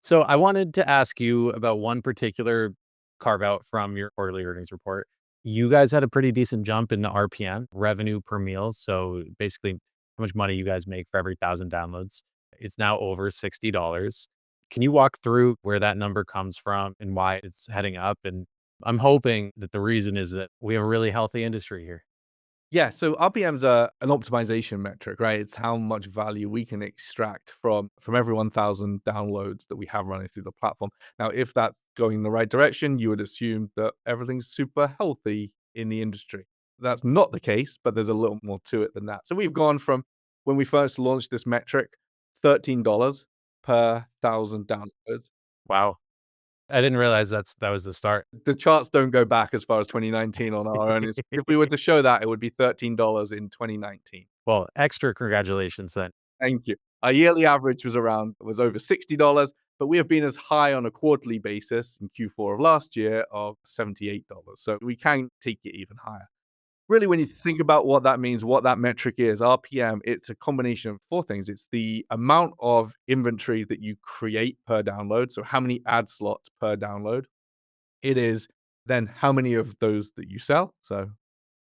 So I wanted to ask you about one particular carve out from your quarterly earnings report. You guys had a pretty decent jump in the RPM, revenue per meal. So basically, how much money you guys make for every 1,000 downloads. It's now over $60. Can you walk through where that number comes from and why it's heading up? And I'm hoping that the reason is that we have a really healthy industry here. Yeah, so RPMs are an optimization metric, right? It's how much value we can extract from every 1,000 downloads that we have running through the platform. Now, if that's going in the right direction, you would assume that everything's super healthy in the industry. That's not the case, but there's a little more to it than that. So we've gone from when we first launched this metric, $13 per thousand downloads. Wow. I didn't realize that was the start. The charts don't go back as far as 2019 on our earnings. If we were to show that, it would be $13 in 2019. Well, extra congratulations then. Thank you. Our yearly average was over $60, but we have been as high on a quarterly basis in Q4 of last year of $78. So we can take it even higher. Really, when you think about what that means, what that metric is, RPM, it's a combination of four things. It's the amount of inventory that you create per download. So how many ad slots per download. It is then how many of those that you sell. So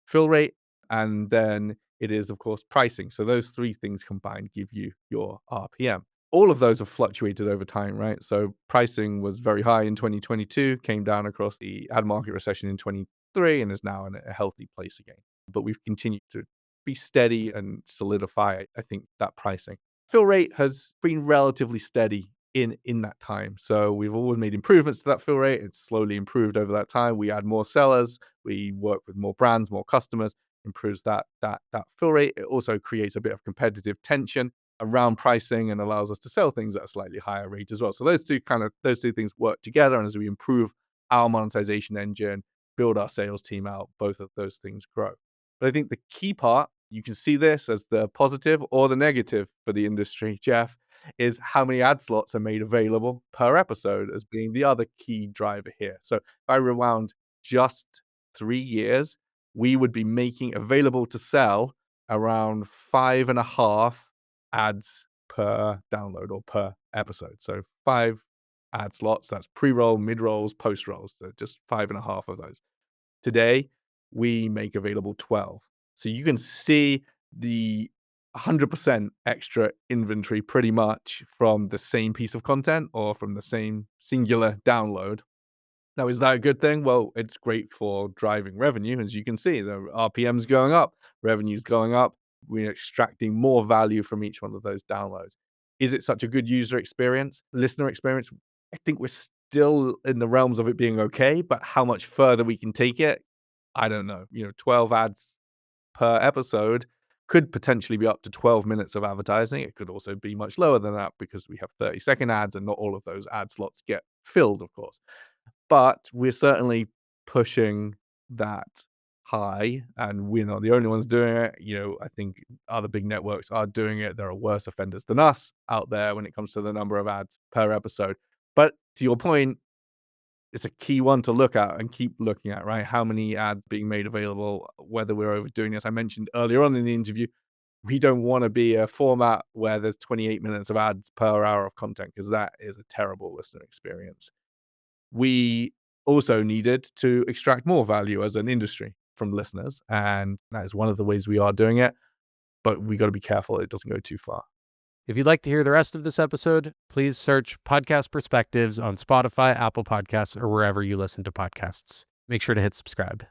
fill rate, and then it is, of course, pricing. So those three things combined give you your RPM. All of those have fluctuated over time, right? So pricing was very high in 2022, came down across the ad market recession in 23, and is now in a healthy place again. But we've continued to be steady and solidify, I think, that pricing. Fill rate has been relatively steady in that time. So we've always made improvements to that fill rate. It's slowly improved over that time. We add more sellers, we work with more brands, more customers, improves that fill rate. It also creates a bit of competitive tension around pricing and allows us to sell things at a slightly higher rate as well. So those two things work together. And as we improve our monetization engine, build our sales team out, both of those things grow. But I think the key part, you can see this as the positive or the negative for the industry, Jeff, is how many ad slots are made available per episode as being the other key driver here. So if I rewound just 3 years, we would be making available to sell around 5.5 ads per download or per episode. So 5 ad slots, that's pre-roll, mid-rolls, post-rolls, so just 5.5 of those. Today, we make available 12. So you can see the 100% extra inventory pretty much from the same piece of content or from the same singular download. Now, is that a good thing? Well, it's great for driving revenue. As you can see, the RPM's going up, revenue's going up. We're extracting more value from each one of those downloads. Is it such a good user experience, listener experience? I think we're still in the realms of it being okay, but how much further we can take it, I don't know. 12 ads per episode could potentially be up to 12 minutes of advertising. It could also be much lower than that because we have 30-second ads and not all of those ad slots get filled, of course. But we're certainly pushing that high, and we're not the only ones doing it. I think other big networks are doing it. There are worse offenders than us out there when it comes to the number of ads per episode. But to your point, it's a key one to look at and keep looking at, right? How many ads being made available, whether we're overdoing this. I mentioned earlier on in the interview, we don't want to be a format where there's 28 minutes of ads per hour of content because that is a terrible listener experience. We also needed to extract more value as an industry from listeners, and that is one of the ways we are doing it, but we got to be careful it doesn't go too far. If you'd like to hear the rest of this episode, please search Podcast Perspectives on Spotify, Apple Podcasts, or wherever you listen to podcasts. Make sure to hit subscribe.